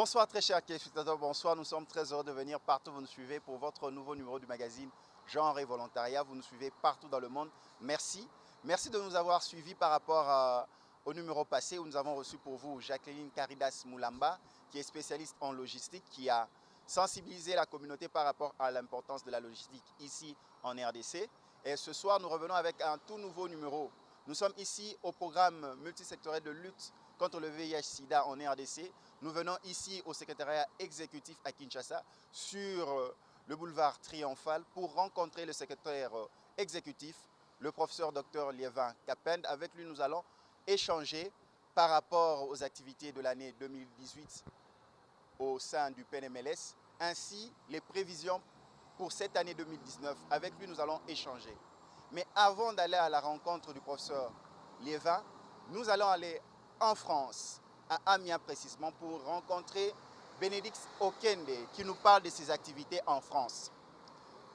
Bonsoir très chers téléspectateurs, bonsoir, nous sommes très heureux de venir partout où vous nous suivez pour votre nouveau numéro du magazine Genre et Volontariat. Vous nous suivez partout dans le monde, merci. Merci de nous avoir suivis par rapport au numéro passé où nous avons reçu pour vous Jacqueline Caridas Moulamba, qui est spécialiste en logistique, qui a sensibilisé la communauté par rapport à l'importance de la logistique ici en RDC. Et ce soir, nous revenons avec un tout nouveau numéro. Nous sommes ici au programme multisectoriel de lutte contre le VIH-Sida en RDC. Nous venons ici au secrétariat exécutif à Kinshasa sur le boulevard Triomphal pour rencontrer le secrétaire exécutif, le professeur Dr Liévin Kapend. Avec lui, nous allons échanger par rapport aux activités de l'année 2018 au sein du PNMLS, ainsi les prévisions pour cette année 2019. Avec lui, nous allons échanger. Mais avant d'aller à la rencontre du professeur Liévin, nous allons aller en France, à Amiens précisément, pour rencontrer Bénédicte Okende qui nous parle de ses activités en France.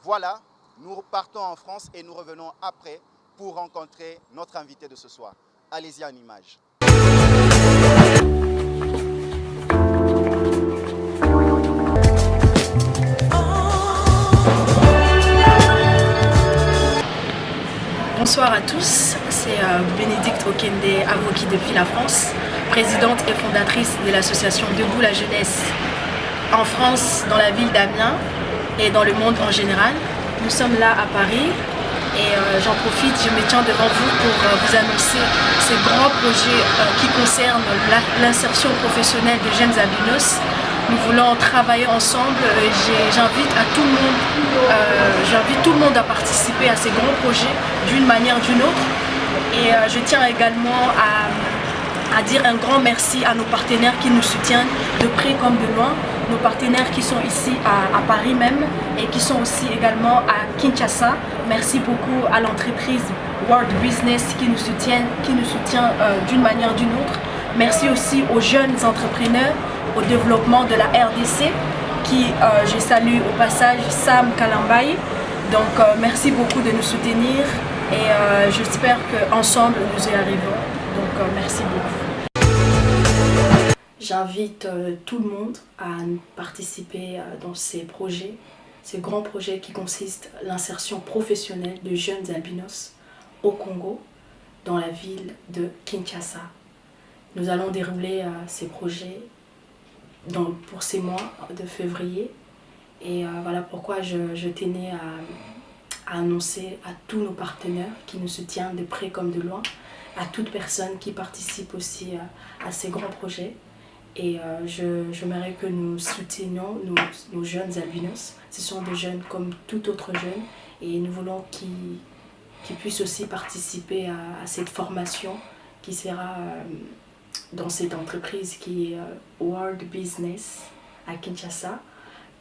Voilà, nous partons en France et nous revenons après pour rencontrer notre invité de ce soir. Allez-y en image. Bonsoir à tous, c'est Bénédicte Okende Avoki depuis la France, présidente et fondatrice de l'association Debout la Jeunesse en France, dans la ville d'Amiens et dans le monde en général. Nous sommes là à Paris et j'en profite, je me tiens devant vous pour vous annoncer ces grands projets qui concernent l'insertion professionnelle de jeunes albinos. Nous voulons travailler ensemble. J'invite tout le monde à participer à ces grands projets d'une manière ou d'une autre. Et je tiens également à dire un grand merci à nos partenaires qui nous soutiennent de près comme de loin. Nos partenaires qui sont ici à Paris même et qui sont aussi également à Kinshasa. Merci beaucoup à l'entreprise World Business qui nous soutient d'une manière ou d'une autre. Merci aussi aux jeunes entrepreneurs, au développement de la RDC, qui je salue au passage Sam Kalambaye. Donc merci beaucoup de nous soutenir et j'espère qu'ensemble nous y arrivons. Donc merci beaucoup. J'invite tout le monde à participer dans ces projets, ces grands projets qui consistent à l'insertion professionnelle de jeunes albinos au Congo, dans la ville de Kinshasa. Nous allons dérouler ces projets pour ces mois de février et voilà pourquoi je tenais à annoncer à tous nos partenaires qui nous soutiennent de près comme de loin, à toute personne qui participe aussi à ces grands projets. Et j'aimerais que nous soutenions nos jeunes albinos. Ce sont des jeunes comme tout autre jeune et nous voulons qu'ils puissent aussi participer à cette formation qui sera dans cette entreprise qui est World Business à Kinshasa.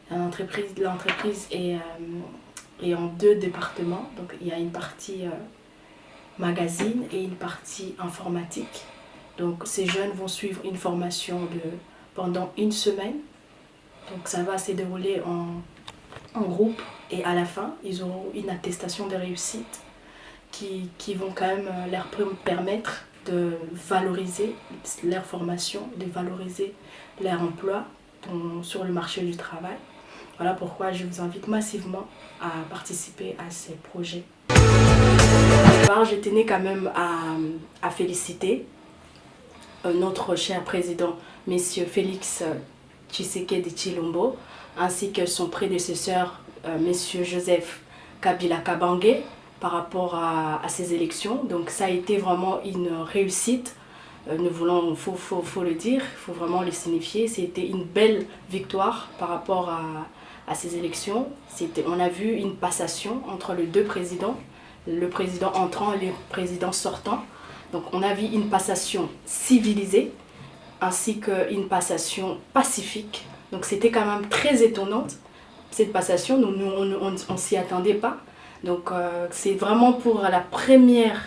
L'entreprise est en 2 départements. Donc il y a une partie magazine et une partie informatique. Donc ces jeunes vont suivre une formation pendant 1 semaine. Donc ça va se dérouler en groupe et à la fin, ils auront une attestation de réussite qui vont quand même leur permettre de valoriser leur formation, de valoriser leur emploi sur le marché du travail. Voilà pourquoi je vous invite massivement à participer à ces projets. Alors, je tenais quand même à féliciter notre cher président, M. Félix Tshisekedi Tshilombo, ainsi que son prédécesseur, M. Joseph Kabila Kabange, par rapport à ces élections. Donc ça a été vraiment une réussite. Nous voulons, faut le dire, il faut vraiment le signifier. C'était une belle victoire par rapport à ces élections. On a vu une passation entre les 2 présidents, le président entrant et le président sortant. Donc on a vu une passation civilisée ainsi qu'une passation pacifique. Donc c'était quand même très étonnante cette passation. On ne s'y attendait pas. Donc c'est vraiment pour la première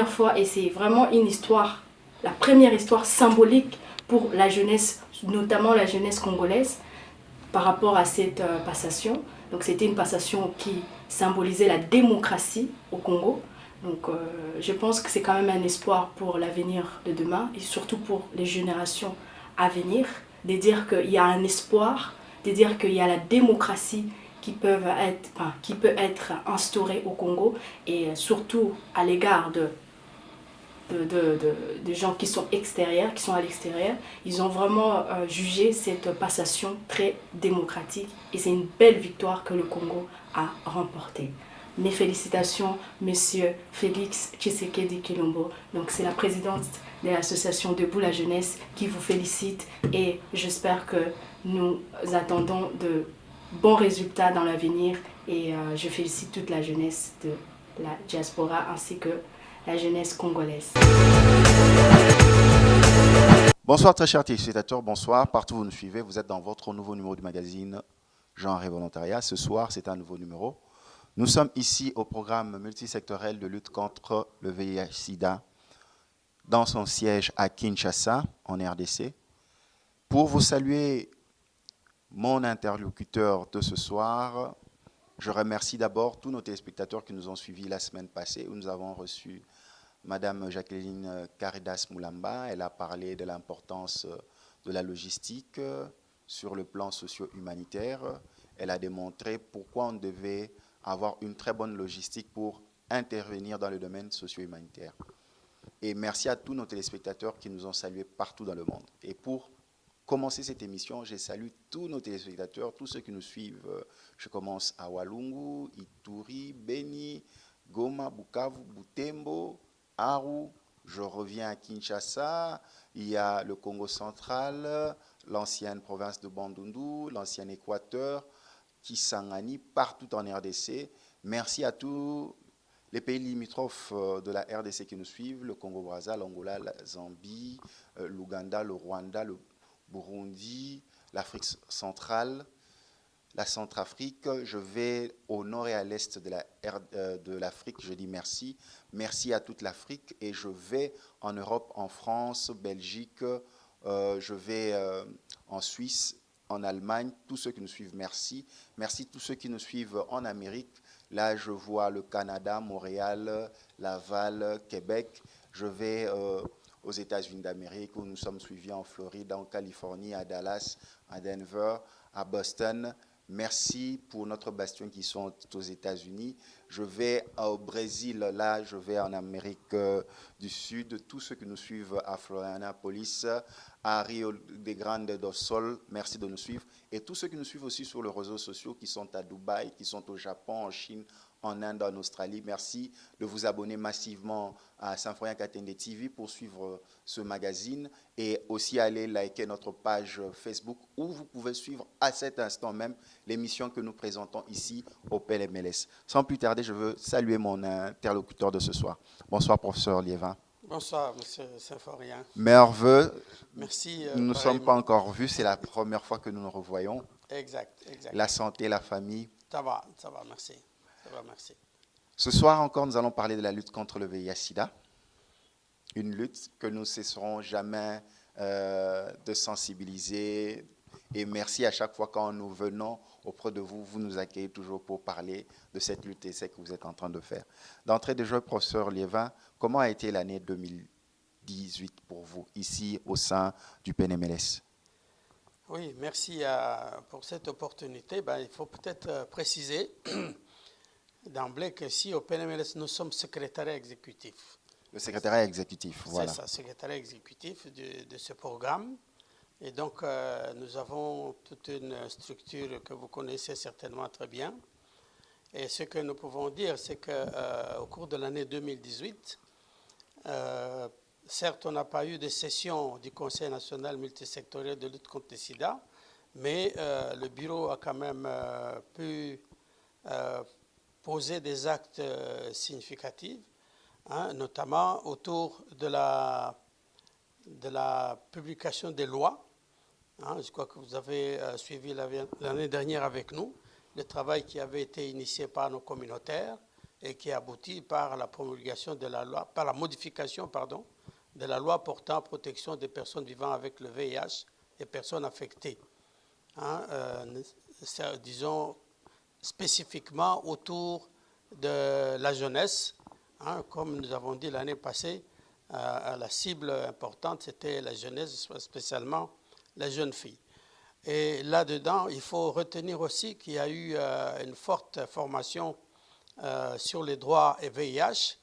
fois et c'est vraiment une histoire, la première histoire symbolique pour la jeunesse, notamment la jeunesse congolaise par rapport à cette passation. Donc c'était une passation qui symbolisait la démocratie au Congo. Donc je pense que c'est quand même un espoir pour l'avenir de demain et surtout pour les générations à venir. de dire qu'il y a un espoir, de dire qu'il y a la démocratie qui peut être instaurée au Congo, et surtout à l'égard de gens qui sont extérieurs, qui sont à l'extérieur. Ils ont vraiment jugé cette passation très démocratique, et c'est une belle victoire que le Congo a remportée. Mes félicitations, monsieur Félix Tshisekedi Kilombo. Donc c'est la présidente de l'association Debout la Jeunesse qui vous félicite, et j'espère que nous attendons de bons résultats dans l'avenir, et je félicite toute la jeunesse de la diaspora ainsi que la jeunesse congolaise. Bonsoir très chers téléspectateurs, bonsoir, partout où vous nous suivez, vous êtes dans votre nouveau numéro du magazine Genre et Volontariat. Ce soir, c'est un nouveau numéro. Nous sommes ici au programme multisectoriel de lutte contre le VIH-Sida dans son siège à Kinshasa, en RDC. Pour vous saluer, mon interlocuteur de ce soir, je remercie d'abord tous nos téléspectateurs qui nous ont suivis la semaine passée, où nous avons reçu Madame Jacqueline Caridas Moulamba. Elle a parlé de l'importance de la logistique sur le plan socio-humanitaire. Elle a démontré pourquoi on devait avoir une très bonne logistique pour intervenir dans le domaine socio-humanitaire. Et merci à tous nos téléspectateurs qui nous ont salués partout dans le monde. Et pour commencer cette émission, je salue tous nos téléspectateurs, tous ceux qui nous suivent. Je commence à Walungu, Ituri, Beni, Goma, Bukavu, Butembo, Aru, je reviens à Kinshasa, il y a le Congo central, l'ancienne province de Bandundu, l'ancien Équateur, Kisangani, partout en RDC. Merci à tous les pays limitrophes de la RDC qui nous suivent, le Congo-Brazza, l'Angola, la Zambie, l'Ouganda, le Rwanda, le Burundi, l'Afrique centrale, la Centrafrique. Je vais au nord et à l'est de l'Afrique, je dis merci. Merci à toute l'Afrique, et je vais en Europe, en France, Belgique, je vais en Suisse, en Allemagne. Tous ceux qui nous suivent, merci. Merci tous ceux qui nous suivent en Amérique. Là, je vois le Canada, Montréal, Laval, Québec. Je vais aux États-Unis d'Amérique, où nous sommes suivis en Floride, en Californie, à Dallas, à Denver, à Boston. Merci pour notre bastion qui sont aux États-Unis. Je vais au Brésil, là, je vais en Amérique du Sud. Tous ceux qui nous suivent à Florianópolis, à Rio de Grande do Sul, merci de nous suivre. Et tous ceux qui nous suivent aussi sur les réseaux sociaux, qui sont à Dubaï, qui sont au Japon, en Chine, en Inde, en Australie. Merci de vous abonner massivement à Symphorien Katende TV pour suivre ce magazine, et aussi aller liker notre page Facebook, où vous pouvez suivre à cet instant même l'émission que nous présentons ici au PLMLS. Sans plus tarder, je veux saluer mon interlocuteur de ce soir. Bonsoir, professeur Liévin. Bonsoir, monsieur Symphorien. Meilleurs vœux. Merci. Nous ne sommes pas encore vus, c'est la première fois que nous nous revoyons. Exact, exact. La santé, la famille. Ça va, merci. Ça va, merci. Ce soir encore, nous allons parler de la lutte contre le VIH-Sida. Une lutte que nous ne cesserons jamais de sensibiliser. Et merci à chaque fois quand nous venons auprès de vous, vous nous accueillez toujours pour parler de cette lutte et ce que vous êtes en train de faire. D'entrée de jeu, professeur Liévin, comment a été l'année 2018 pour vous, ici au sein du PNMLS? Oui, merci pour cette opportunité. Il faut peut-être préciser d'emblée que si au PNMLS, nous sommes secrétariat exécutif. Le secrétariat exécutif, voilà. C'est ça, secrétariat exécutif de ce programme. Et donc, nous avons toute une structure que vous connaissez certainement très bien. Et ce que nous pouvons dire, c'est qu'au cours de l'année 2018, certes, on n'a pas eu de session du Conseil national multisectoriel de lutte contre le sida, mais le bureau a quand même pu poser des actes significatifs, notamment autour de la publication des lois. Je crois que vous avez suivi l'année dernière avec nous le travail qui avait été initié par nos communautaires et qui aboutit par la promulgation de la loi, par la modification, de la loi portant protection des personnes vivant avec le VIH et personnes affectées. Disons spécifiquement autour de la jeunesse. Comme nous avons dit l'année passée, la cible importante, c'était la jeunesse, spécialement les jeunes filles. Et là-dedans, il faut retenir aussi qu'il y a eu une forte formation sur les droits et VIH.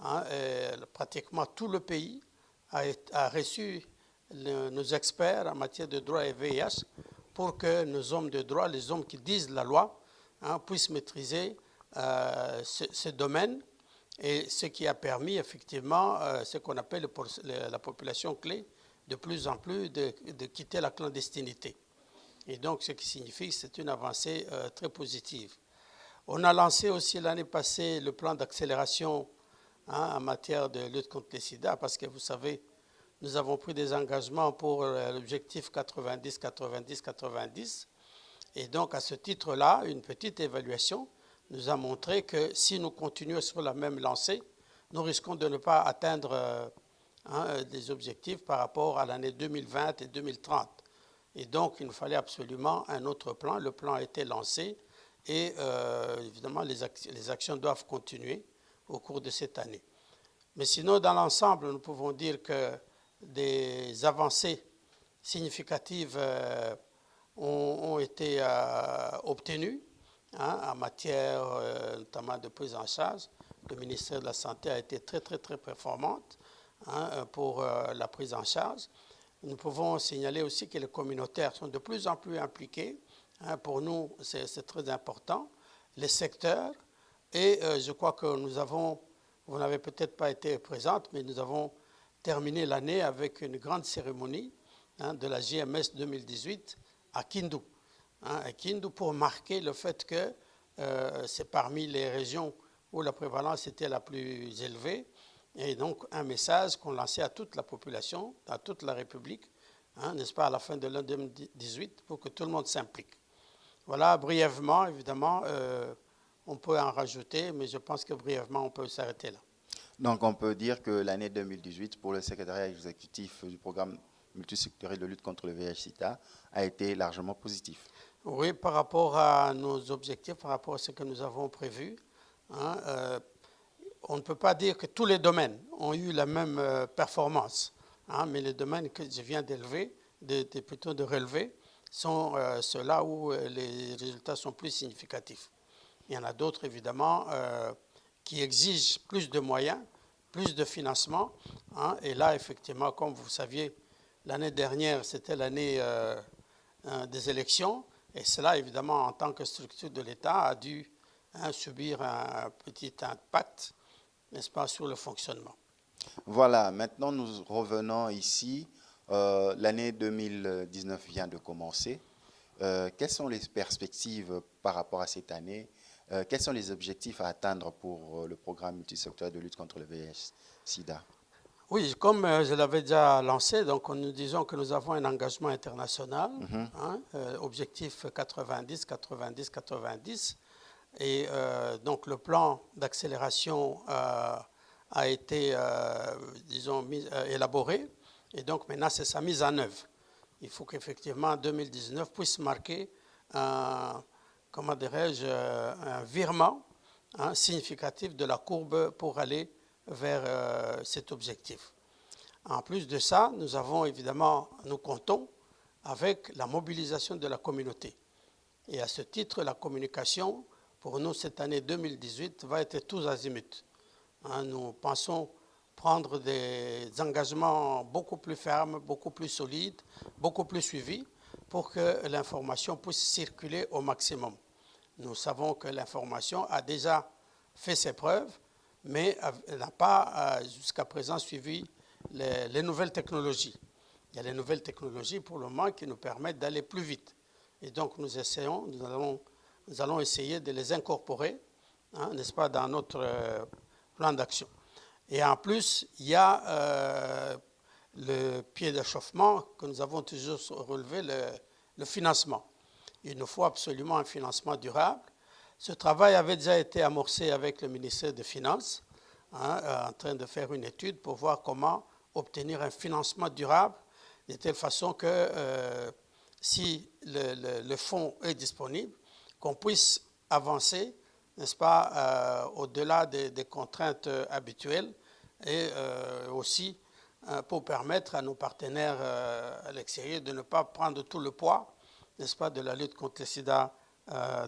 Hein, et pratiquement tout le pays a reçu nos experts en matière de droit et VIH pour que nos hommes de droit, les hommes qui disent la loi, hein, puissent maîtriser ce domaine, et ce qui a permis effectivement ce qu'on appelle la population clé de plus en plus de quitter la clandestinité. Et donc ce qui signifie que c'est une avancée très positive. On a lancé aussi l'année passée le plan d'accélération en matière de lutte contre le sida, parce que vous savez, nous avons pris des engagements pour l'objectif 90-90-90. Et donc à ce titre-là, une petite évaluation nous a montré que si nous continuons sur la même lancée, nous risquons de ne pas atteindre des objectifs par rapport à l'année 2020 et 2030. Et donc, il nous fallait absolument un autre plan. Le plan a été lancé et évidemment, les actions doivent continuer au cours de cette année. Mais sinon, dans l'ensemble, nous pouvons dire que des avancées significatives ont été obtenues en matière notamment de prise en charge. Le ministère de la Santé a été très, très, très performante pour la prise en charge. Nous pouvons signaler aussi que les communautaires sont de plus en plus impliqués. Pour nous, c'est très important. Les secteurs, et je crois que nous avons, vous n'avez peut-être pas été présente, mais nous avons terminé l'année avec une grande cérémonie de la JMS 2018 à Kindu. À Kindu, pour marquer le fait que c'est parmi les régions où la prévalence était la plus élevée, et donc un message qu'on lançait à toute la population, à toute la République, n'est-ce pas, à la fin de l'année 2018, pour que tout le monde s'implique. Voilà, brièvement, évidemment, on peut en rajouter, mais je pense que brièvement, on peut s'arrêter là. Donc on peut dire que l'année 2018, pour le secrétariat exécutif du programme multisectoriel de lutte contre le VIH-Sida, a été largement positif. Oui, par rapport à nos objectifs, par rapport à ce que nous avons prévu, on ne peut pas dire que tous les domaines ont eu la même performance, mais les domaines que je viens d'élever, plutôt de relever, sont ceux-là où les résultats sont plus significatifs. Il y en a d'autres, évidemment, qui exigent plus de moyens, plus de financement. Et là, effectivement, comme vous saviez, l'année dernière, c'était l'année des élections. Et cela, évidemment, en tant que structure de l'État, a dû subir un petit impact, n'est-ce pas, sur le fonctionnement. Voilà, maintenant nous revenons ici. L'année 2019 vient de commencer. Quelles sont les perspectives par rapport à cette année? Quels sont les objectifs à atteindre pour le programme multisectoriel de lutte contre le VIH-Sida? Oui, comme je l'avais déjà lancé, donc nous disons que nous avons un engagement international, objectif 90, 90, 90. Et donc le plan d'accélération a été, disons, élaboré. Et donc maintenant, c'est sa mise en œuvre. Il faut qu'effectivement 2019 puisse marquer comment dirais-je, un virement significatif de la courbe pour aller vers cet objectif. En plus de ça, nous comptons avec la mobilisation de la communauté. Et à ce titre, la communication, pour nous, cette année 2018, va être tous azimuts. Nous pensons prendre des engagements beaucoup plus fermes, beaucoup plus solides, beaucoup plus suivis, pour que l'information puisse circuler au maximum. Nous savons que l'information a déjà fait ses preuves, mais elle n'a pas jusqu'à présent suivi les nouvelles technologies. Il y a les nouvelles technologies pour le moment qui nous permettent d'aller plus vite. Et donc nous allons essayer de les incorporer, n'est-ce pas, dans notre plan d'action. Et en plus, il y a le pied d'échauffement que nous avons toujours relevé, le financement. Il nous faut absolument un financement durable. Ce travail avait déjà été amorcé avec le ministère des Finances, en train de faire une étude pour voir comment obtenir un financement durable, de telle façon que si le fonds est disponible, qu'on puisse avancer, n'est-ce pas, au-delà des contraintes habituelles et aussi pour permettre à nos partenaires à l'extérieur de ne pas prendre tout le poids, n'est-ce pas, de la lutte contre le sida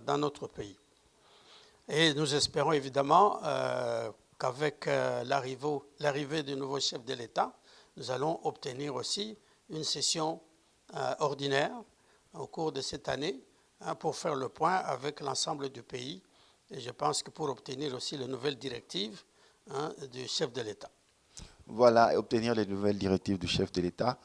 dans notre pays. Et nous espérons évidemment qu'avec l'arrivée du nouveau chef de l'État, nous allons obtenir aussi une session ordinaire au cours de cette année pour faire le point avec l'ensemble du pays. Et je pense que pour obtenir aussi les nouvelles directives du chef de l'État. Voilà, et obtenir les nouvelles directives du chef de l'État.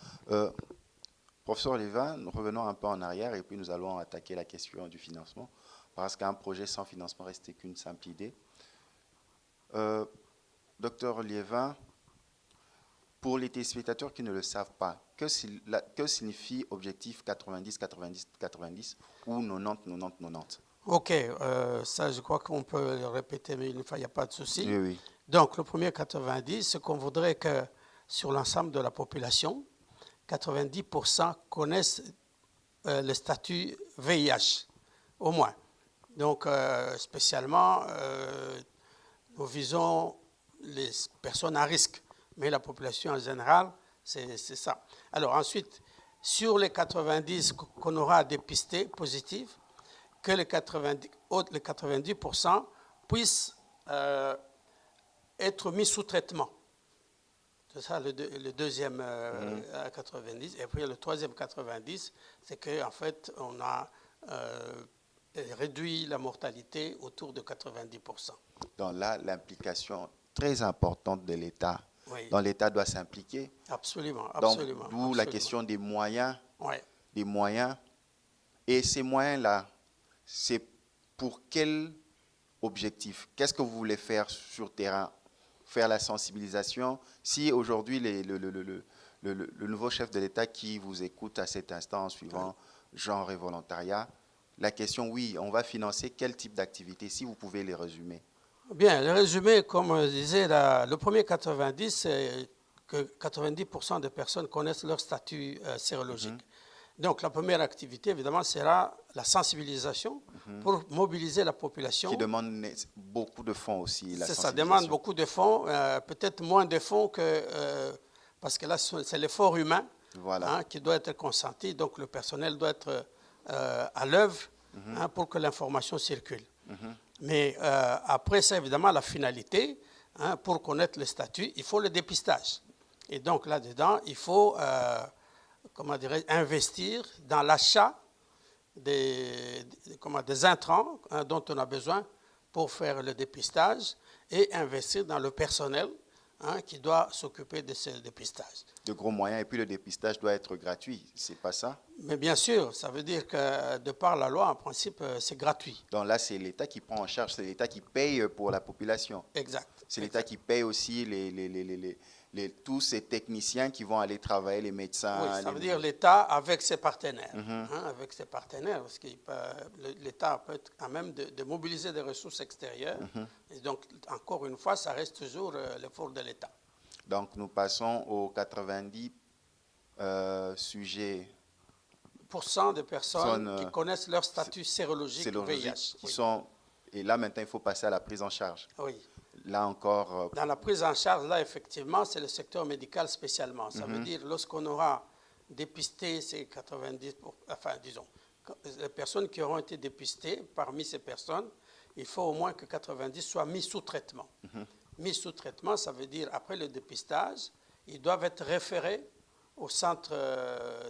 Professeur Lévin, nous revenons un peu en arrière et puis nous allons attaquer la question du financement, parce qu'un projet sans financement reste qu'une simple idée. Docteur Lévin, pour les téléspectateurs qui ne le savent pas, que signifie objectif 90-90-90 ou 90-90-90? Ok, ça je crois qu'on peut le répéter, mais il n'y a pas de souci. Oui, oui. Donc le premier 90, c'est qu'on voudrait que sur l'ensemble de la population, 90% connaissent le statut VIH, au moins. Donc spécialement, nous visons les personnes à risque, mais la population en général, c'est ça. Alors ensuite, sur les 90 qu'on aura dépistés positifs, que les 90% puissent être mis sous traitement. C'est ça le deuxième 90. Et puis le troisième 90, c'est qu'en fait, on a réduit la mortalité autour de 90%. Donc là, l'implication très importante de l'État. Oui. Donc l'État doit s'impliquer. Absolument, Donc, absolument. d'où la question des moyens. Oui. Des moyens. Et ces moyens-là, c'est pour quel objectif? Qu'est-ce que vous voulez faire sur terrain? Faire la sensibilisation? Si aujourd'hui, le nouveau chef de l'État qui vous écoute à cet instant en suivant genre et volontariat, la question, oui, on va financer quel type d'activité, si vous pouvez les résumer? Bien, le résumé, comme je disais, le premier 90, c'est que 90% des personnes connaissent leur statut sérologique. Donc la première activité, évidemment, sera la sensibilisation pour mobiliser la population. Qui demande beaucoup de fonds aussi, la sensibilisation. Ça demande beaucoup de fonds, peut-être moins de fonds que... parce que là, c'est l'effort humain qui doit être consenti. Donc le personnel doit être à l'œuvre pour que l'information circule. Mais après ça, évidemment, la finalité, pour connaître le statut, il faut le dépistage. Et donc là-dedans, il faut... comment dirais-je, investir dans l'achat des intrants dont on a besoin pour faire le dépistage et investir dans le personnel qui doit s'occuper de ce dépistage. De gros moyens, et puis le dépistage doit être gratuit, c'est pas ça? Mais bien sûr, ça veut dire que de par la loi, en principe, c'est gratuit. Donc là, c'est l'État qui prend en charge, c'est l'État qui paye pour la population. Exact. C'est l'État qui paye aussi tous ces techniciens qui vont aller travailler, les médecins. Oui, ça veut dire l'État avec ses partenaires. Avec ses partenaires, parce que l'État peut être à même de mobiliser des ressources extérieures. Et donc, encore une fois, ça reste toujours l'effort de l'État. Donc, nous passons aux 90 sujets. % de personnes qui connaissent leur statut sérologique VIH. Et là, maintenant, il faut passer à la prise en charge. Oui. Là encore... Dans la prise en charge, là, effectivement, c'est le secteur médical spécialement. Ça veut dire, lorsqu'on aura dépisté ces 90... Enfin, disons, les personnes qui auront été dépistées, parmi ces personnes, il faut au moins que 90 soient mis sous traitement. Mis sous traitement, ça veut dire, après le dépistage, ils doivent être référés au centre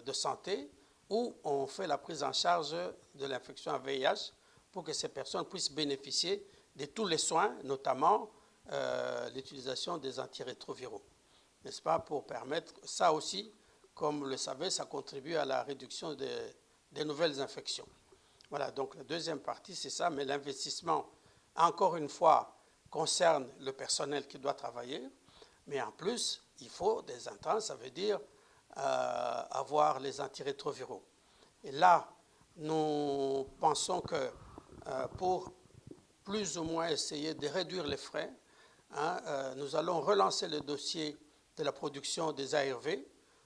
de santé où on fait la prise en charge de l'infection à VIH pour que ces personnes puissent bénéficier de tous les soins, notamment l'utilisation des antirétroviraux, n'est-ce pas, pour permettre, ça aussi, comme vous le savez, ça contribue à la réduction des nouvelles infections. Voilà, donc la deuxième partie, c'est ça, mais l'investissement, encore une fois, concerne le personnel qui doit travailler, mais en plus, il faut des intrants, ça veut dire avoir les antirétroviraux. Et là, nous pensons que pour plus ou moins essayer de réduire les frais, nous allons relancer le dossier de la production des ARV.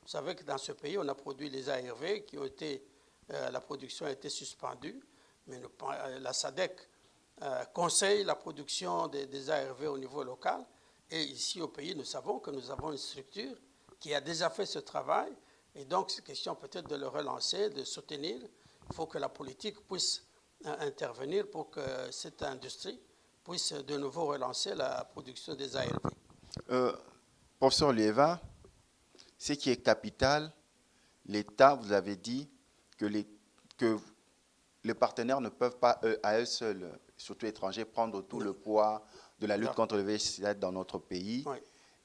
Vous savez que dans ce pays, on a produit les ARV qui ont été, la production a été suspendue, mais la SADC conseille la production des ARV au niveau local. Et ici au pays, nous savons que nous avons une structure qui a déjà fait ce travail. Et donc, c'est question peut-être de le relancer, de soutenir. Il faut que la politique puisse intervenir pour que cette industrie puisse de nouveau relancer la production des ARV. Professeur Liévin, ce qui est capital, l'État, vous avez dit que les partenaires ne peuvent pas, à eux seuls, surtout étrangers, prendre tout le poids de la lutte contre le VIH dans notre pays. Oui.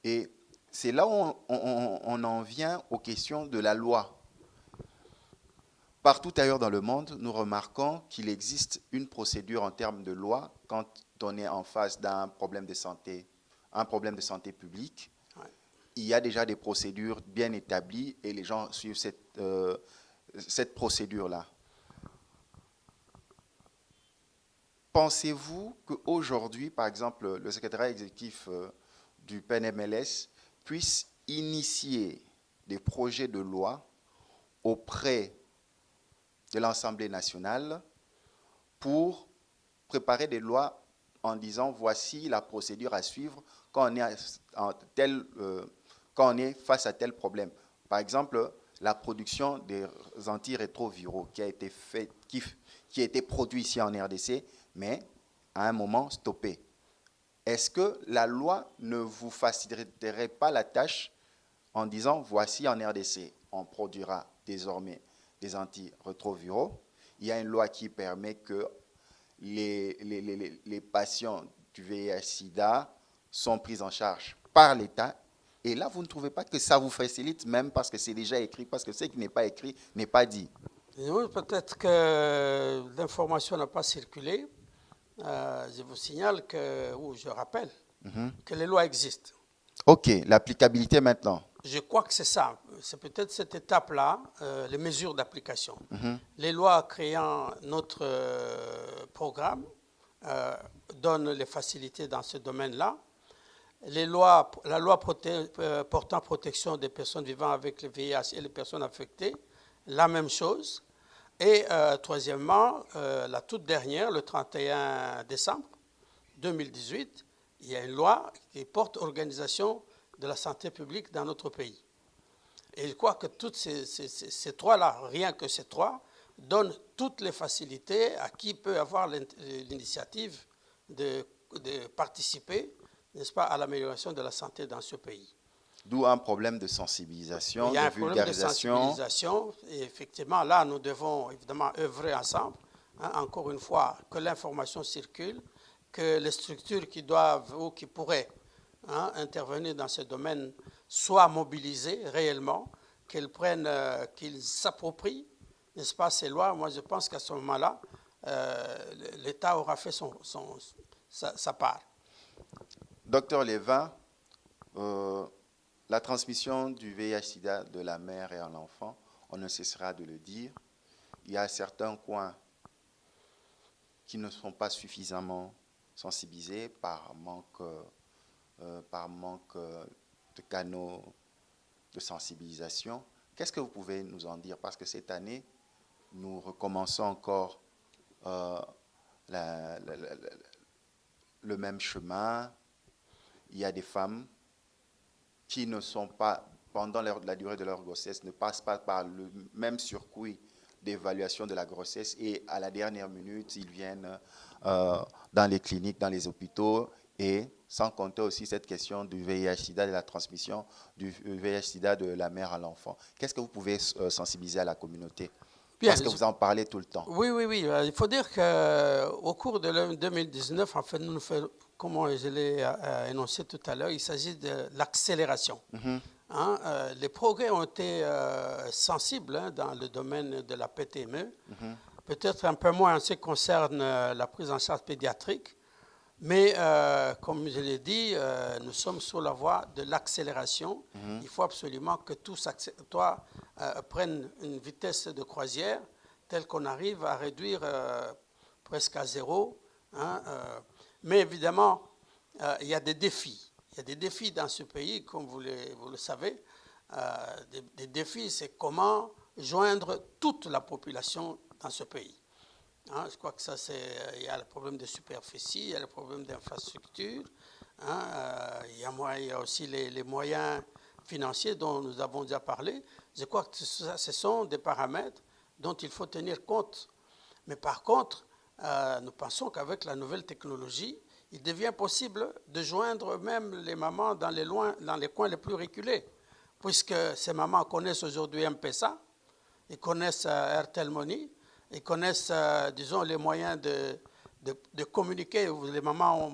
Et c'est là où on en vient aux questions de la loi. Partout ailleurs dans le monde, nous remarquons qu'il existe une procédure en termes de loi quand on est en face d'un problème de santé, publique. Ouais. Il y a déjà des procédures bien établies et les gens suivent cette procédure-là. Pensez-vous qu'aujourd'hui, par exemple, le secrétariat exécutif du PNMLS puisse initier des projets de loi auprès de l'Assemblée nationale pour préparer des lois en disant voici la procédure à suivre quand on est face à tel problème. Par exemple, la production des antirétroviraux qui a été produit ici en RDC, mais à un moment stoppé. Est-ce que la loi ne vous faciliterait pas la tâche en disant voici en RDC, on produira désormais des antirétroviraux. Il y a une loi qui permet que les patients du VIH-Sida sont pris en charge par l'État. Et là, vous ne trouvez pas que ça vous facilite, même parce que c'est déjà écrit, parce que ce qui n'est pas écrit n'est pas dit. Oui, peut-être que l'information n'a pas circulé. Je vous signale ou je rappelle que les lois existent. OK, l'applicabilité maintenant. Je crois que c'est ça. C'est peut-être cette étape-là, les mesures d'application. Les lois créant notre programme donnent les facilités dans ce domaine-là. La loi portant protection des personnes vivant avec le VIH et les personnes affectées, la même chose. Et troisièmement, la toute dernière, le 31 décembre 2018, il y a une loi qui porte organisation de la santé publique dans notre pays. Et je crois que toutes ces trois-là, rien que ces trois, donnent toutes les facilités à qui peut avoir l'initiative de participer, n'est-ce pas, à l'amélioration de la santé dans ce pays. D'où un problème de sensibilisation, de vulgarisation. Il y a un problème de sensibilisation. Et effectivement, là, nous devons évidemment œuvrer ensemble. Encore une fois, que l'information circule, que les structures qui doivent ou qui pourraient intervenir dans ce domaine soient mobilisées réellement, qu'ils s'approprient, n'est-ce pas, ces lois. Moi, je pense qu'à ce moment-là, l'État aura fait sa part. Docteur Liévin, la transmission du VIH-Sida de la mère et à l'enfant, on ne cessera de le dire. Il y a certains coins qui ne sont pas suffisamment sensibilisés par manque de canaux de sensibilisation. Qu'est-ce que vous pouvez nous en dire? Parce que cette année, nous recommençons encore le même chemin. Il y a des femmes qui ne sont pas, pendant la durée de leur grossesse, ne passent pas par le même circuit d'évaluation de la grossesse et à la dernière minute, ils viennent dans les cliniques, dans les hôpitaux et sans compter aussi cette question du VIH-Sida, de la transmission du VIH-Sida de la mère à l'enfant. Qu'est-ce que vous pouvez sensibiliser à la communauté? Bien, parce que vous en parlez tout le temps. Oui. Il faut dire qu'au cours de 2019, en fait, comme je l'ai énoncé tout à l'heure, il s'agit de l'accélération. Les progrès ont été sensibles dans le domaine de la PTME, peut-être un peu moins en ce qui concerne la prise en charge pédiatrique, mais comme je l'ai dit, nous sommes sur la voie de l'accélération. Il faut absolument que tout prenne une vitesse de croisière telle qu'on arrive à réduire presque à zéro. Mais évidemment, il y a des défis. Il y a des défis dans ce pays, comme vous le savez. Des défis, c'est comment joindre toute la population dans ce pays. Je crois que ça, il y a le problème de superficie, il y a le problème d'infrastructure, il y a aussi les moyens financiers dont nous avons déjà parlé, je crois que ce sont des paramètres dont il faut tenir compte. Mais par contre, nous pensons qu'avec la nouvelle technologie, il devient possible de joindre même les mamans dans les coins les plus reculés, puisque ces mamans connaissent aujourd'hui M-Pesa, ils connaissent Airtel Money, ils connaissent, disons, les moyens de communiquer. Les mamans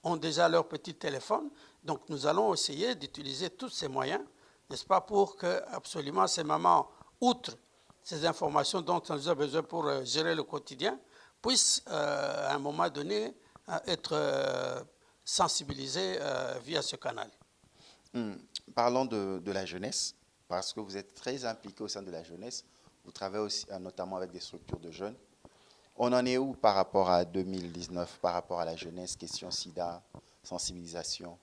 ont déjà leur petit téléphone. Donc, nous allons essayer d'utiliser tous ces moyens, n'est-ce pas, pour que absolument ces mamans, outre ces informations dont elles ont besoin pour gérer le quotidien, puissent, à un moment donné, être sensibilisées via ce canal. Parlons de la jeunesse, parce que vous êtes très impliqué au sein de la jeunesse. Vous travaillez aussi, notamment avec des structures de jeunes. On en est où par rapport à 2019, par rapport à la jeunesse, question sida, sensibilisation?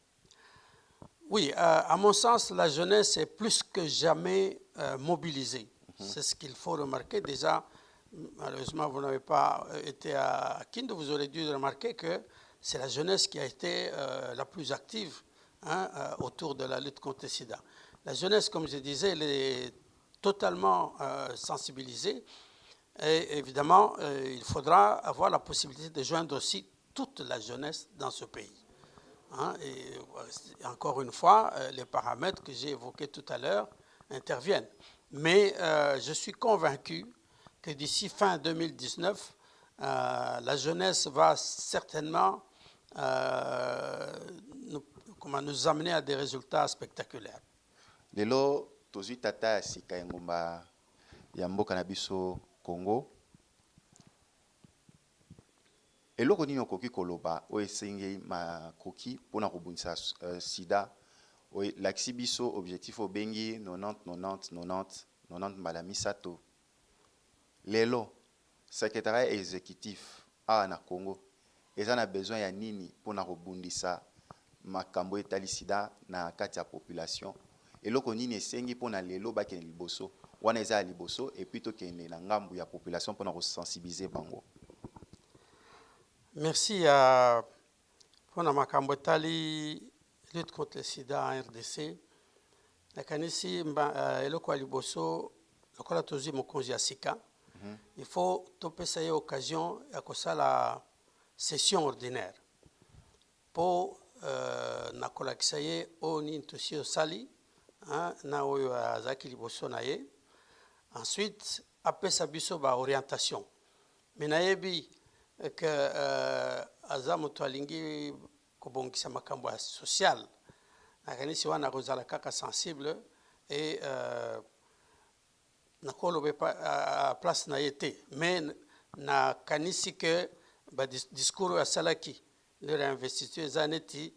Oui, à mon sens, la jeunesse est plus que jamais mobilisée. C'est ce qu'il faut remarquer. Déjà, malheureusement, vous n'avez pas été à Kindu, vous aurez dû remarquer que c'est la jeunesse qui a été la plus active autour de la lutte contre le sida. La jeunesse, comme je disais, elle est totalement sensibilisée. Et évidemment, il faudra avoir la possibilité de joindre aussi toute la jeunesse dans ce pays. Et encore une fois, les paramètres que j'ai évoqués tout à l'heure interviennent. Mais je suis convaincu que d'ici fin 2019, la jeunesse va certainement nous amener à des résultats spectaculaires. Lelo tozui tata sika ngomba ya mboka na biso Congo. Eloko nini okoki koloba o esengei makoki pona kobunisa sida o lakisi biso objectif obengi 90 mbala misato. Lelo secrétariat exécutif na Congo eza na besoin ya nini pona kobundisa makambo etali sida na kati ya population. Eloko nini esengi pona lelo bakene liboso wana eza liboso et puis tokende na ngambu ya population pona ko sensibiliser bango. Merci pour la makambo etali lutte contre le sida en RDC. Nakanisi eloko ya liboso lokola tozi mokonzi ya sika. Il faut topesa ye occasion ya kosala session ordinaire po na kolakisa ye o nini tosi osali na oyo azalaki liboso na ye. Ensuite apesa biso ba orientation. Mais nayebi que aza moto alingi kobongisa makambo ya social nakanisi wana kozala kaka sensible et nakolobe pa place na ye te. Mais nakanisi que ba discours asalaki le réinvestiture eza neti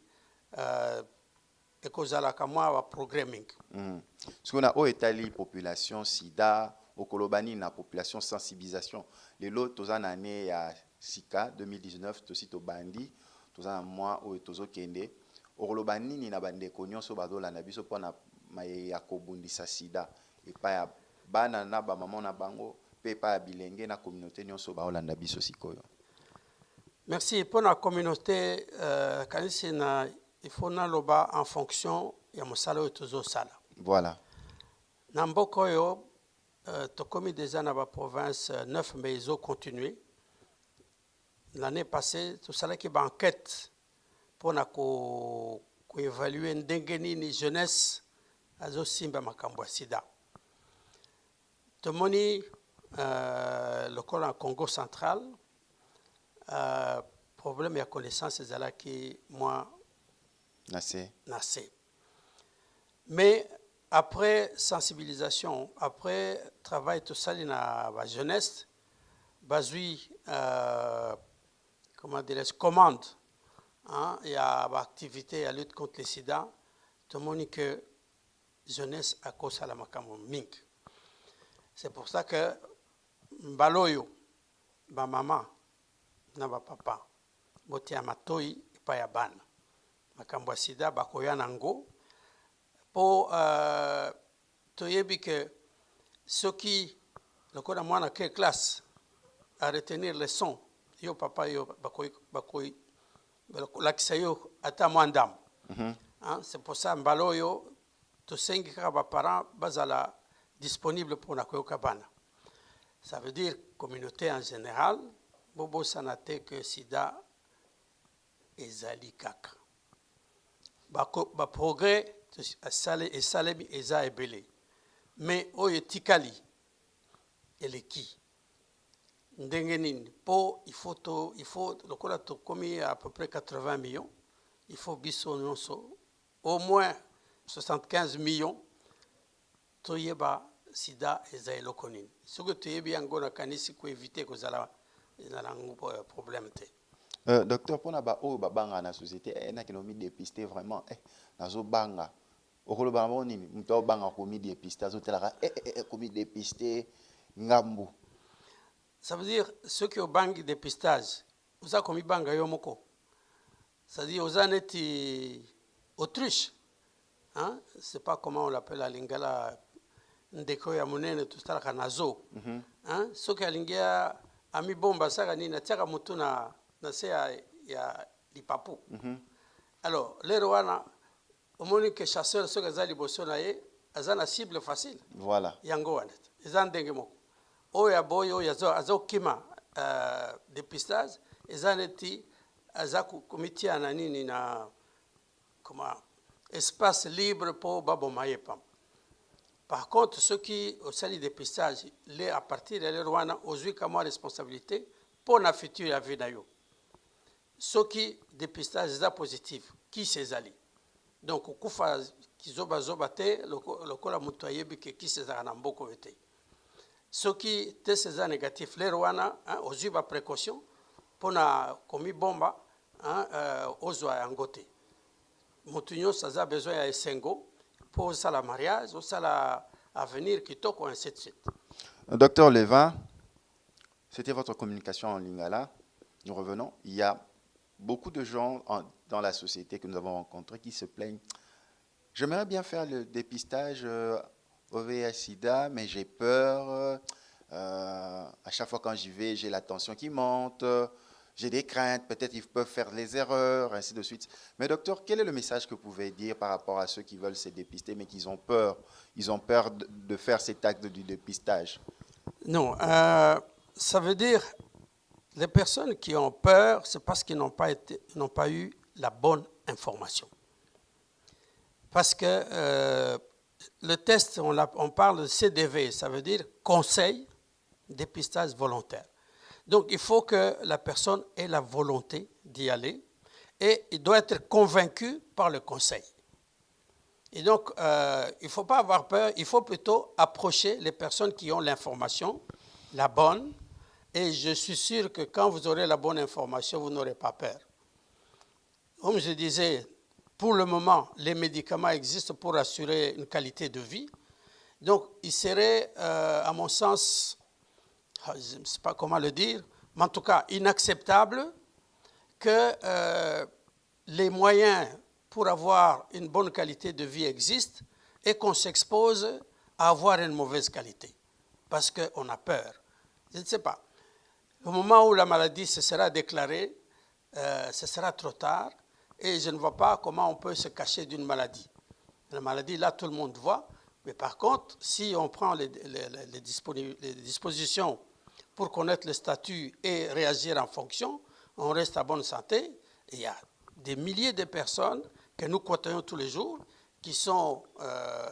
ekozalaka mwa ba programming. Sikona o etali population sida okolobani na population sensibilisation. Lelo toza na année ya sika 2019 tosi to bandi toza na mois o tozo kende okolobani ni na bandeko nyonso bazola na biso pona maye ya kobundisa sida epa ya bana na ba maman na bango pe pa ya bilenge na communauté nyonso baolanda biso sikoyo. Merci pour la communauté kanisi na il faut na loba en fonction ya mosala o tozo sala. Voilà. Na mboko yo tokomi déjà na ba province 9 mais ils ont continué. L'année passée, tout ça qui est une enquête pour évaluer une jeunesse à Zosimba Makambo Sida. Tout le monde, le col en Congo central, problème de connaissance, c'est là qui moi nassé. Mais après sensibilisation, après travail tout ça dans la jeunesse, basui comment dirais-je, commande, il y a une activité à lutte contre le sida, tout le monde dit que jeunesse à cause de la makambo mink. C'est pour ça que mbaloyo, ba maman, na ba papa, bote ya matoi pa ya bana. Makambo sida ba koya nango po toyebi que ceux qui le koda mwana ke classe à retenir les sons. Yo papa yo bakoi lakisa yo ata mwandam. C'est pour ça mbalo yo tosengi kaka baparents bazala disponible pour na koyoka bana. Ça veut dire communauté en général bobosana te que sida ezali kaka baprogrès esalemi eza ebele mais oyo etikali eleki ndenge nini po il faut lokola tokomi à peu près 80 millions, il faut biso nyonso au moins 75 millions toyeba sida eza eloko nini soki toyebi yango nakanisi koevite kozala nango problème te. Docteur, pour na oyo babanga na société na kinomi dépister vraiment nazo banga okolo banga nini muto banga komi dépister azotelaka komi dépister ngambu. Ça veut dire ceux qui ont bangi dépistage vous a komi banga yo moko, c'est-à-dire aux aneti autruche, hein, c'est pas comment on l'appelle à lingala ndeko ya munene tustalaka nazo, hein, ceux qui alingia ami bomba saka ni na tiaka mutu na se ya lipapu. Alors les wana omoni que chasseur ceux qui zali boso na ye azana cible facile, voilà yango wanet ezandenge moko oya boyo yazo kima dépistage ezaneti azaku comité na nini na comment espace libre pour babomaye pam. Par contre ceux qui au sali dépistage les à partir de les rwana ozui comme responsabilité pour na futur ya vie na yo ceux qui dépistage est positif qui s'ezali donc kufa kizoba te lokola mutu ayebi ke qui s'ezala na mboko ete ceux qui testent ces négatifs, les Rwanda, aux yeux de précaution, pour na commis bomba, aux oies angoté. Moutinho, ça a besoin de Sengo pour ça la mariage, ou ça la avenir qui toque, ainsi de suite. Docteur Levin, c'était votre communication en lingala. Nous revenons. Il y a beaucoup de gens dans la société que nous avons rencontrés qui se plaignent. J'aimerais bien faire le dépistage au VIH/SIDA, mais j'ai peur. À chaque fois quand j'y vais, j'ai la tension qui monte. J'ai des craintes. Peut-être ils peuvent faire des erreurs, ainsi de suite. Mais docteur, quel est le message que vous pouvez dire par rapport à ceux qui veulent se dépister, mais qui ont peur? Ils ont peur de faire cet acte du dépistage. Non, ça veut dire les personnes qui ont peur, c'est parce qu'ils n'ont pas eu la bonne information. Parce que le test, on parle de CDV, ça veut dire conseil dépistage volontaire. Donc il faut que la personne ait la volonté d'y aller et il doit être convaincu par le conseil. Et donc il ne faut pas avoir peur, il faut plutôt approcher les personnes qui ont l'information, la bonne, et je suis sûr que quand vous aurez la bonne information, vous n'aurez pas peur. Comme je disais, pour le moment, les médicaments existent pour assurer une qualité de vie. Donc, il serait, à mon sens, je ne sais pas comment le dire, mais en tout cas, inacceptable que les moyens pour avoir une bonne qualité de vie existent et qu'on s'expose à avoir une mauvaise qualité parce qu'on a peur. Je ne sais pas. Au moment où la maladie se sera déclarée, ce sera trop tard. Et je ne vois pas comment on peut se cacher d'une maladie. La maladie, là, tout le monde voit. Mais par contre, si on prend les dispositions pour connaître le statut et réagir en fonction, on reste à bonne santé. Et il y a des milliers de personnes que nous côtoyons tous les jours qui sont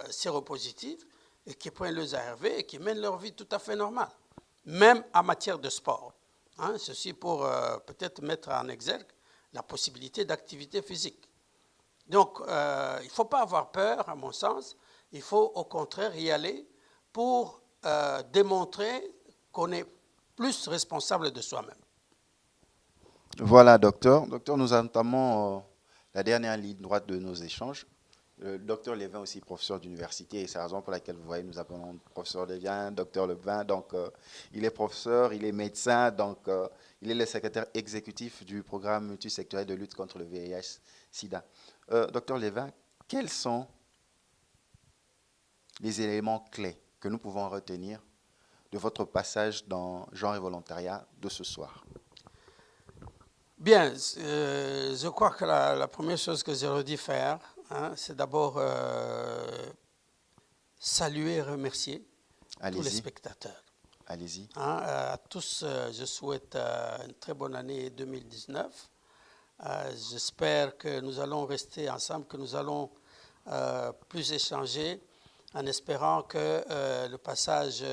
séropositives et qui prennent les ARV et qui mènent leur vie tout à fait normale, même en matière de sport. Hein, ceci pour peut-être mettre en exergue la possibilité d'activité physique. Donc, il ne faut pas avoir peur, à mon sens. Il faut au contraire y aller pour démontrer qu'on est plus responsable de soi-même. Voilà, docteur. Docteur, nous entamons la dernière ligne droite de nos échanges. Le docteur Levin aussi professeur d'université, et c'est la raison pour laquelle vous voyez, nous appelons professeur Levin, docteur Levin. Donc, il est professeur, il est médecin, donc il est le secrétaire exécutif du programme multisectoriel de lutte contre le VIH/SIDA. Docteur Levin, quels sont les éléments clés que nous pouvons retenir de votre passage dans Genre et Volontariat de ce soir? Bien, je crois que la première chose que j'aurais dû faire, hein, c'est d'abord saluer et remercier tous les spectateurs. Allez-y. À tous, je souhaite une très bonne année 2019. J'espère que nous allons rester ensemble, que nous allons plus échanger, en espérant que le passage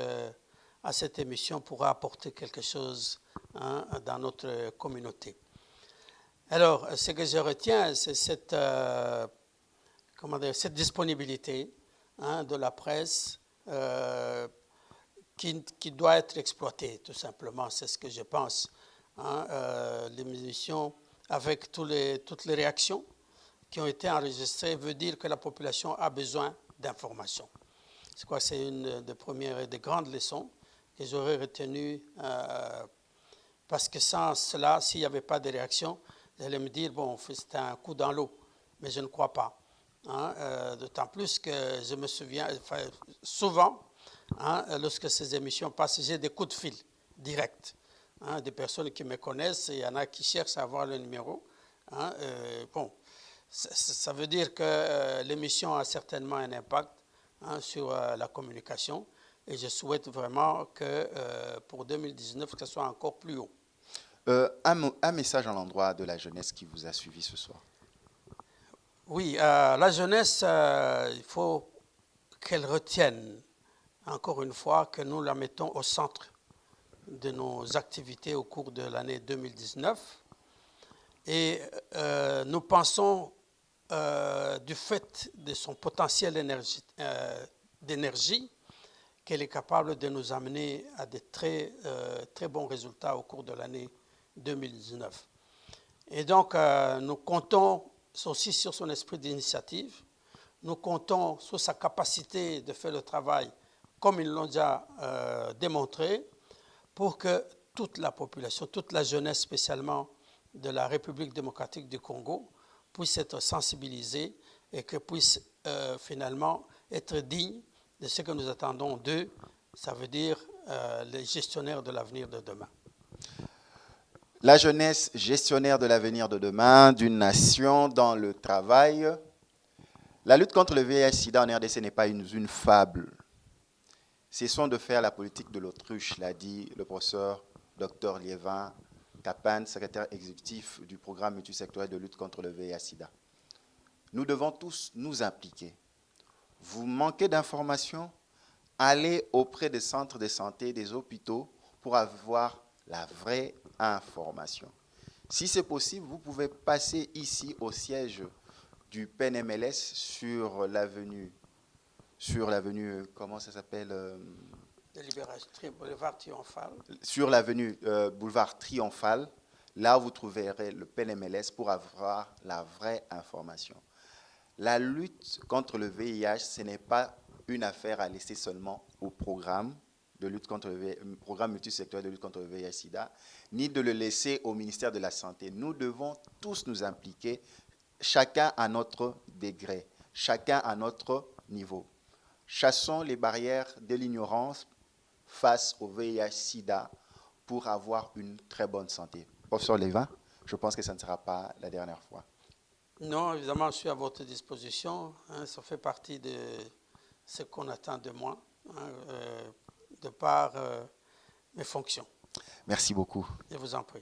à cette émission pourra apporter quelque chose dans notre communauté. Alors, ce que je retiens, c'est cette disponibilité de la presse qui doit être exploitée, tout simplement. C'est ce que je pense. L'émission, avec toutes les réactions qui ont été enregistrées, veut dire que la population a besoin d'informations. Je crois que c'est une des premières et des grandes leçons que j'aurais retenues, parce que sans cela, s'il n'y avait pas de réaction, j'allais me dire, bon, c'est un coup dans l'eau, mais je ne crois pas. D'autant plus que je me souviens, souvent, lorsque ces émissions passent, j'ai des coups de fil directs. Des personnes qui me connaissent, il y en a qui cherchent à avoir le numéro. Bon, ça veut dire que l'émission a certainement un impact sur la communication, et je souhaite vraiment que pour 2019, que ce soit encore plus haut. Un message à l'endroit de la jeunesse qui vous a suivi ce soir. Oui, la jeunesse, il faut qu'elle retienne, encore une fois, que nous la mettons au centre de nos activités au cours de l'année 2019. Et nous pensons, du fait de son potentiel d'énergie, qu'elle est capable de nous amener à de très bons résultats au cours de l'année 2019. Et donc, nous comptons aussi sur son esprit d'initiative. Nous comptons sur sa capacité de faire le travail comme ils l'ont déjà démontré, pour que toute la population, toute la jeunesse spécialement de la République démocratique du Congo puisse être sensibilisée et que puisse finalement être digne de ce que nous attendons d'eux, ça veut dire les gestionnaires de l'avenir de demain. La jeunesse gestionnaire de l'avenir de demain d'une nation dans le travail. La lutte contre le VIH-Sida en RDC n'est pas une fable. Cessons de faire la politique de l'autruche, l'a dit le professeur Dr Liévin Kapan, secrétaire exécutif du programme multisectoriel de lutte contre le VIH-Sida. Nous devons tous nous impliquer. Vous manquez d'informations? Allez auprès des centres de santé, des hôpitaux pour avoir la vraie information. Si c'est possible, vous pouvez passer ici au siège du PNMLS sur l'avenue, comment ça s'appelle Boulevard Triomphal. Sur l'avenue Boulevard Triomphal, là vous trouverez le PNMLS pour avoir la vraie information. La lutte contre le VIH, ce n'est pas une affaire à laisser seulement au programme de lutte contre le programme multisectoriel de lutte contre le VIH-Sida, ni de le laisser au ministère de la Santé. Nous devons tous nous impliquer, chacun à notre degré, chacun à notre niveau. Chassons les barrières de l'ignorance face au VIH-Sida pour avoir une très bonne santé. Professeur Liévin, je pense que ça ne sera pas la dernière fois. Non, évidemment, je suis à votre disposition. Ça fait partie de ce qu'on attend de moi, de par mes fonctions. Merci beaucoup. Je vous en prie.